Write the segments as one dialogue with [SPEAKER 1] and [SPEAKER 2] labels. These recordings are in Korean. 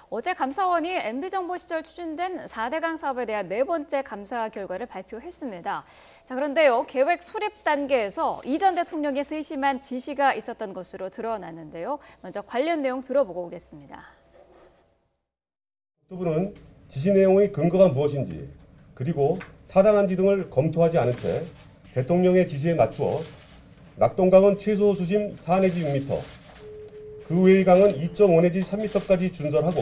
[SPEAKER 1] 어제 감사원이 MB정부 시절 추진된 4대강 사업에 대한 네 번째 감사 결과를 발표했습니다. 자, 그런데요, 계획 수립 단계에서 이 전 대통령의 세심한 지시가 있었던 것으로 드러났는데요. 먼저 관련 내용 들어보고 오겠습니다.
[SPEAKER 2] 국토부는 지시 내용의 근거가 무엇인지 그리고 타당한지 등을 검토하지 않은 채 대통령의 지시에 맞추어 낙동강은 최소 수심 4 내지 6m, 그 외의 강은 2.5 내지 3m까지 준설하고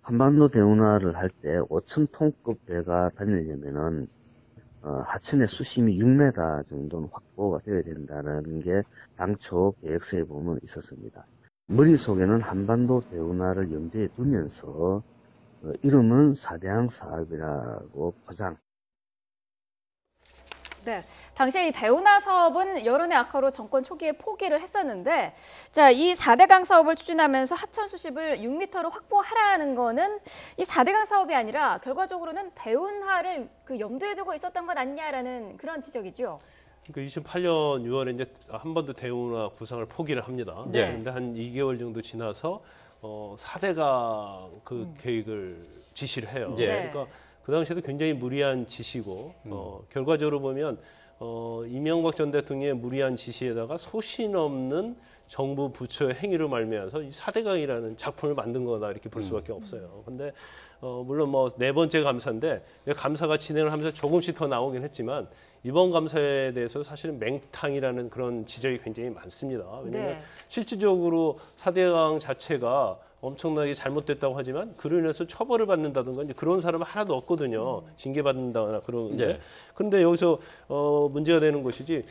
[SPEAKER 3] 한반도 대운하를 할 때 5,000톤급 배가 다니려면은 하천의 수심이 6m 정도는 확보가 되어야 된다는 게 당초 계획서에 보면 있었습니다. 머릿속에는 한반도 대운하를 염두에 두면서 이름은 4대강 사업이라고 포장.
[SPEAKER 1] 네, 당시에 이 대운하 사업은 여론의 악화로 정권 초기에 포기를 했었는데, 자, 이 4대강 사업을 추진하면서 하천 수심을 6m로 확보하라는 거는 이 4대강 사업이 아니라 결과적으로는 대운하를 염두에 두고 있었던 것 아니냐라는 그런 지적이죠.
[SPEAKER 4] 그러니까 28년 6월에 이제 한반도 대운하 구상을 포기를 합니다.
[SPEAKER 1] 네.
[SPEAKER 4] 그런데 한 2개월 정도 지나서 4대강 계획을 지시를 해요.
[SPEAKER 1] 네.
[SPEAKER 4] 그러니까 그 당시에도 굉장히 무리한 지시고 결과적으로 보면 이명박 전 대통령의 무리한 지시에다가 소신 없는 정부 부처의 행위로 말미암아서 이 4대강이라는 작품을 만든 거다 이렇게 볼 수밖에 없어요. 근데 물론 뭐 네 번째 감사인데 감사가 진행을 하면서 조금씩 더 나오긴 했지만 이번 감사에 대해서 사실은 맹탕이라는 그런 지적이 굉장히 많습니다. 왜냐하면 실질적으로 4대강 자체가 엄청나게 잘못됐다고 하지만 그로 인해서 처벌을 받는다든가 이제 그런 사람은 하나도 없거든요. 징계받는다거나 그러는데.
[SPEAKER 5] 네.
[SPEAKER 4] 그런데 여기서 문제가 되는 것이지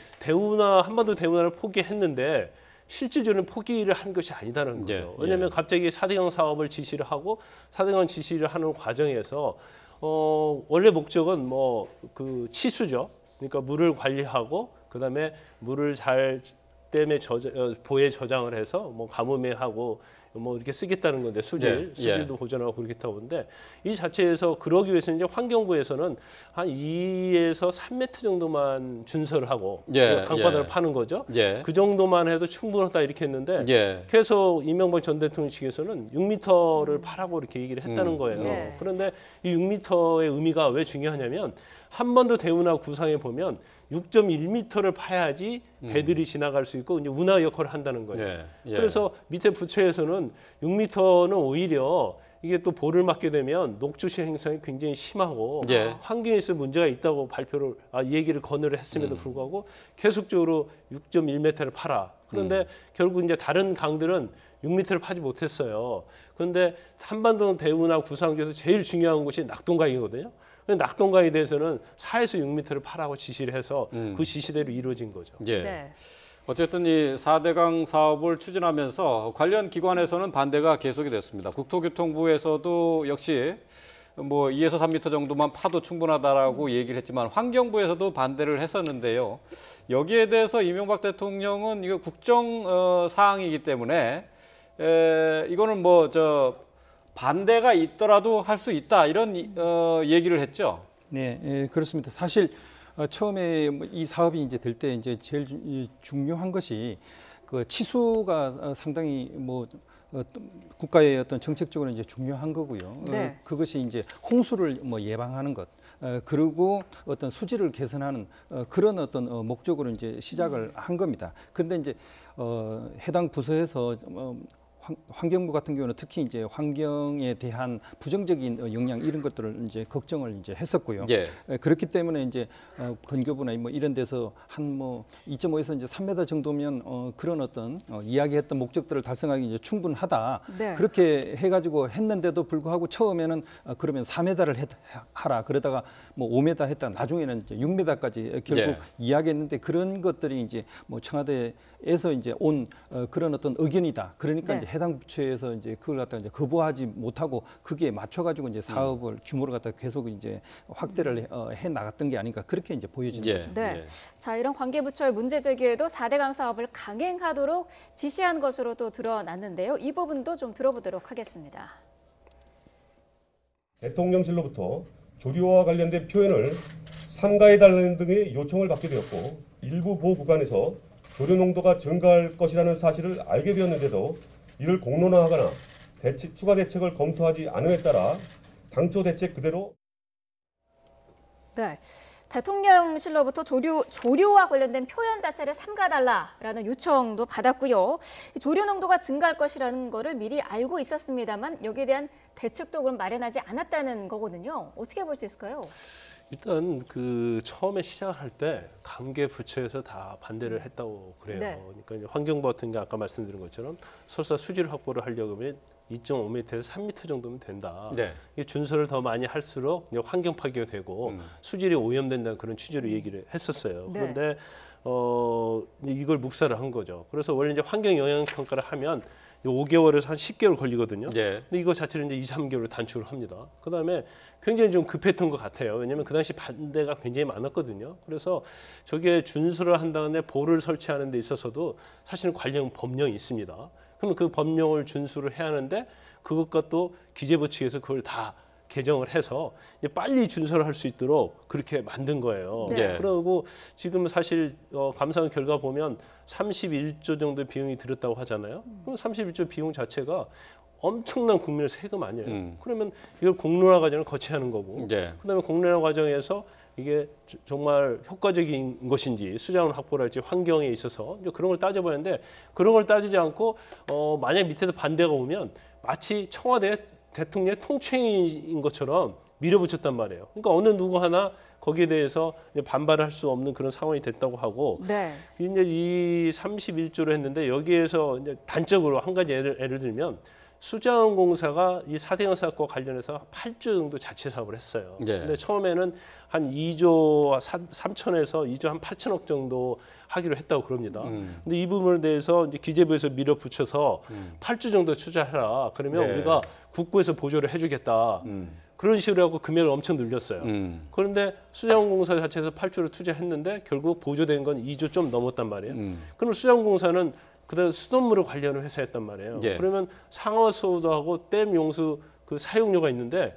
[SPEAKER 4] 한반도 대운하를 포기했는데 실질적으로 포기를 한 것이 아니다는 거죠.
[SPEAKER 5] 네.
[SPEAKER 4] 왜냐하면 갑자기 4대강 사업을 지시를 하고 4대강 지시를 하는 과정에서 원래 목적은 뭐 그 치수죠. 그러니까 물을 관리하고 그다음에 물을 잘 댐에 보에 저장을 해서 뭐 가뭄에하고 뭐 이렇게 쓰겠다는 건데 수질도 보존하고 그렇겠다고 하는데 이 자체에서 그러기 위해서는 이제 환경부에서는 한 2에서 3m 정도만 준설을 하고 강바다를 파는 거죠. 그 정도만 해도 충분하다 이렇게 했는데 계속 이명박 전 대통령 측에서는 6m를 파라고 이렇게 얘기를 했다는 거예요. 그런데 이 6m의 의미가 왜 중요하냐면 한반도 대운하 구상에 보면 6.1m를 파야지 배들이 지나갈 수 있고 이제 운하 역할을 한다는 거예요. 그래서 밑에 부처에서는 6m는 오히려 이게 또 볼을 맞게 되면 녹조시 행성이 굉장히 심하고 환경에서 문제가 있다고 얘기를 건의를 했음에도 불구하고 계속적으로 6.1m를 파라. 그런데 결국 이제 다른 강들은 6m를 파지 못했어요. 그런데 한반도 대운하 구상 중에서 제일 중요한 곳이 낙동강이거든요. 낙동강에 대해서는 4에서 6m를 파라고 지시를 해서 그 지시대로 이루어진 거죠.
[SPEAKER 5] 어쨌든 이 4대강 사업을 추진하면서 관련 기관에서는 반대가 계속이 됐습니다. 국토교통부에서도 역시 뭐 2에서 3m 정도만 파도 충분하다라고 얘기를 했지만 환경부에서도 반대를 했었는데요. 여기에 대해서 이명박 대통령은 이거 국정 사항이기 때문에 이거는 뭐 반대가 있더라도 할 수 있다 이런 얘기를 했죠.
[SPEAKER 6] 네, 그렇습니다. 사실 처음에 이 사업이 이제 될 때 이제 제일 중요한 것이 그 치수가 상당히 뭐 국가의 어떤 정책적으로 이제 중요한 거고요. 그것이 이제 홍수를 뭐 예방하는 것. 그리고 어떤 수질을 개선하는 그런 어떤 목적으로 이제 시작을 한 겁니다. 그런데 이제 해당 부서에서 환경부 같은 경우는 특히 이제 환경에 대한 부정적인 영향 이런 것들을 이제 걱정을 이제 했었고요. 그렇기 때문에 이제 건교부나 뭐 이런 데서 한 뭐 2.5에서 이제 3m 정도면 그런 어떤 이야기했던 목적들을 달성하기 이제 충분하다. 그렇게 해가지고 했는데도 불구하고 처음에는 그러면 4m를 하라. 그러다가 뭐 5m 했다. 나중에는 이제 6m까지 결국 이야기했는데 그런 것들이 이제 뭐 청와대에서 이제 온 그런 어떤 의견이다. 그러니까 이제 해당 부처에서 이제 그걸 갖다 이제 거부하지 못하고 그게 맞춰가지고 이제 사업을 규모를 갖다 계속 이제 확대를 해 나갔던 게 아닌가 그렇게 이제 보여지는 거죠.
[SPEAKER 1] 자, 이런 관계부처의 문제 제기에도 4대강 사업을 강행하도록 지시한 것으로 또 드러났는데요. 이 부분도 좀 들어보도록 하겠습니다.
[SPEAKER 2] 대통령실로부터 조류와 관련된 표현을 삼가해달라는 등의 요청을 받게 되었고 일부 보호 구간에서 조류 농도가 증가할 것이라는 사실을 알게 되었는데도 이를 공론화하거나 추가 대책을 검토하지 않음에 따라 당초 대책 그대로
[SPEAKER 1] 네. 대통령실로부터 조류와 관련된 표현 자체를 삼가달라라는 요청도 받았고요. 조류 농도가 증가할 것이라는 거를 미리 알고 있었습니다만 여기에 대한 대책도 그럼 마련하지 않았다는 거거든요. 어떻게 볼 수 있을까요?
[SPEAKER 4] 일단 그 처음에 시작할 때 관계 부처에서 다 반대를 했다고 그래요.
[SPEAKER 1] 네.
[SPEAKER 4] 그러니까 이제 환경부 같은 게 아까 말씀드린 것처럼 설사 수질 확보를 하려고 하면 2.5m에서 3m 정도면 된다.
[SPEAKER 5] 네.
[SPEAKER 4] 이게 준설을 더 많이 할수록 이제 환경 파괴가 되고 수질이 오염된다는 그런 취지로 얘기를 했었어요.
[SPEAKER 1] 네.
[SPEAKER 4] 그런데 이제 이걸 묵살을 한 거죠. 그래서 원래 이제 환경 영향 평가를 하면 5개월에서 한 10개월 걸리거든요.
[SPEAKER 5] 예.
[SPEAKER 4] 근데 이거 자체를 이제 2, 3개월로 단축을 합니다. 그다음에 굉장히 좀 급했던 것 같아요. 왜냐하면 그 당시 반대가 굉장히 많았거든요. 그래서 저게 준수를 한 다음에 보를 설치하는 데 있어서도 사실은 관련 법령이 있습니다. 그러면 그 법령을 준수를 해야 하는데 그것과 또 기재부 측에서 그걸 다 개정을 해서 이제 빨리 준수를 할 수 있도록 그렇게 만든 거예요.
[SPEAKER 5] 네.
[SPEAKER 4] 그리고 지금 사실 감사원 결과 보면 31조 정도 비용이 들었다고 하잖아요. 그럼 31조 비용 자체가 엄청난 국민의 세금 아니에요. 그러면 이걸 공론화 과정을 거쳐야 하는 거고,
[SPEAKER 5] 예.
[SPEAKER 4] 그다음에 공론화 과정에서 이게 정말 효과적인 것인지 수자원 확보랄지 환경에 있어서 이제 그런 걸 따져봐야 하는데 그런 걸 따지지 않고 만약 밑에서 반대가 오면 마치 청와대 대통령의 통치인 것처럼 밀어붙였단 말이에요. 그러니까 어느 누구 하나 거기에 대해서 이제 반발할 수 없는 그런 상황이 됐다고 하고
[SPEAKER 1] 네.
[SPEAKER 4] 이제 이 31조로 했는데 여기에서 이제 단적으로 한 가지 예를 들면 수자원공사가 이 4대강 사업과 관련해서 8조 정도 자체 사업을 했어요.
[SPEAKER 5] 예.
[SPEAKER 4] 근데 처음에는 한 2조 3천에서 2조 한 8천억 정도 하기로 했다고 그럽니다. 근데 이 부분에 대해서 이제 기재부에서 밀어붙여서 8조 정도 투자해라. 그러면
[SPEAKER 5] 네.
[SPEAKER 4] 우리가 국고에서 보조를 해주겠다. 그런 식으로 하고 금액을 엄청 늘렸어요. 그런데 수자원공사 자체에서 8조를 투자했는데 결국 보조된 건 2조 좀 넘었단 말이에요. 그럼 수자원공사는 그다음 수돗물을 관리하는 회사였단 말이에요.
[SPEAKER 5] 예.
[SPEAKER 4] 그러면 상하수도 하고 댐 용수 그 사용료가 있는데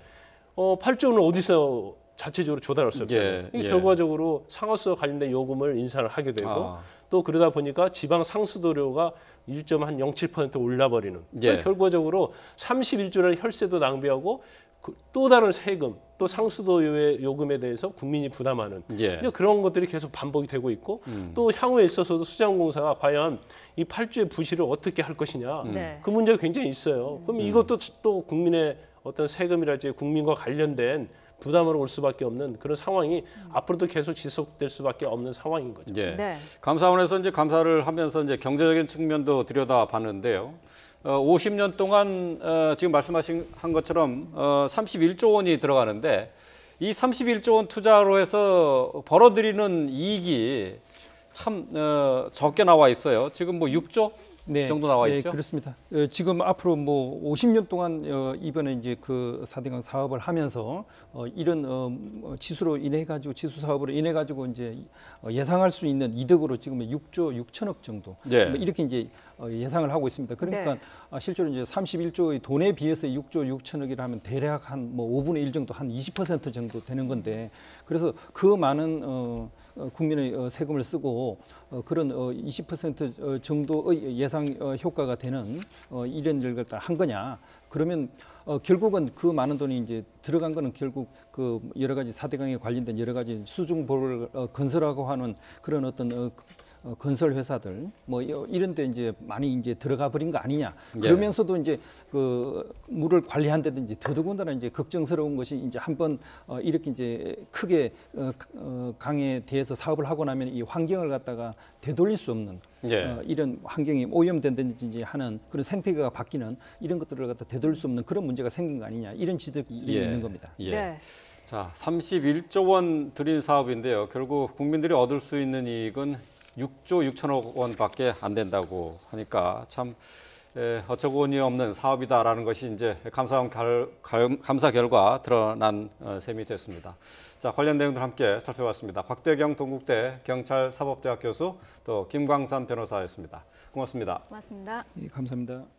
[SPEAKER 4] 8조는 어디서 자체적으로 조달할 수 없잖아요.
[SPEAKER 5] 예,
[SPEAKER 4] 이게
[SPEAKER 5] 예.
[SPEAKER 4] 결과적으로 상하수와 관련된 요금을 인상을 하게 되고
[SPEAKER 5] 아.
[SPEAKER 4] 또 그러다 보니까 지방 상수도료가 1.07% 올라버리는.
[SPEAKER 5] 예.
[SPEAKER 4] 그러니까 결과적으로 31조라는 혈세도 낭비하고 또 다른 세금, 또 상수도 요금에 대해서 국민이 부담하는
[SPEAKER 5] 예.
[SPEAKER 4] 이제 그런 것들이 계속 반복이 되고 있고 또 향후에 있어서도 수자원공사가 과연 이 8조의 부실을 어떻게 할 것이냐
[SPEAKER 1] 네.
[SPEAKER 4] 그 문제가 굉장히 있어요. 그럼 이것도 또 국민의 어떤 세금이랄지 국민과 관련된 부담으로 올 수밖에 없는 그런 상황이 앞으로도 계속 지속될 수밖에 없는 상황인 거죠.
[SPEAKER 5] 예.
[SPEAKER 1] 네.
[SPEAKER 5] 감사원에서 이제 감사를 하면서 이제 경제적인 측면도 들여다봤는데요. 50년 동안 지금 말씀하신 것처럼 31조 원이 들어가는데 이 31조 원 투자로 해서 벌어들이는 이익이 참 적게 나와 있어요. 지금 뭐 6조 정도 나와 있죠?
[SPEAKER 6] 네, 그렇습니다. 지금 앞으로 뭐 50년 동안 이번에 이제 그 4대강 사업을 하면서 이런 지수로 인해 가지고 지수 사업으로 인해 가지고 이제 예상할 수 있는 이득으로 지금 6조 6천억 정도
[SPEAKER 5] 예.
[SPEAKER 6] 이렇게 이제 예상을 하고 있습니다. 그러니까
[SPEAKER 1] 네.
[SPEAKER 6] 실제로 이제 31조의 돈에 비해서 6조 6천억이라 하면 대략 한 뭐 5분의 1 정도 한 20% 정도 되는 건데 그래서 그 많은 국민의 세금을 쓰고 그런 20% 정도의 예상 효과가 되는 이런 일을 한 거냐? 그러면 결국은 그 많은 돈이 이제 들어간 거는 결국 그 여러 가지 4대강에 관련된 여러 가지 수중보를 건설하고 하는 그런 어떤 건설 회사들 뭐 이런 데 이제 많이 이제 들어가 버린 거 아니냐. 그러면서도 이제 그 물을 관리한다든지 더더군다나 이제 걱정스러운 것이 이제 한번 이렇게 이제 크게 강에 대해서 사업을 하고 나면 이 환경을 갖다가 되돌릴 수 없는
[SPEAKER 5] 예.
[SPEAKER 6] 이런 환경이 오염된다든지 하는 그런 생태계가 바뀌는 이런 것들을 갖다 되돌릴 수 없는 그런 문제가 생긴 거 아니냐. 이런 지적들이
[SPEAKER 5] 예.
[SPEAKER 6] 있는 겁니다.
[SPEAKER 5] 예.
[SPEAKER 1] 네.
[SPEAKER 5] 자, 31조 원 들인 사업인데요. 결국 국민들이 얻을 수 있는 이익은 6조 6천억 원밖에 안 된다고 하니까 참 어처구니 없는 사업이다라는 것이 이제 감사 결과 드러난 셈이 됐습니다. 자, 관련 내용들 함께 살펴봤습니다. 곽대경 동국대 경찰사법대학 교수 또 김광산 변호사였습니다. 고맙습니다.
[SPEAKER 1] 고맙습니다.
[SPEAKER 6] 예, 감사합니다.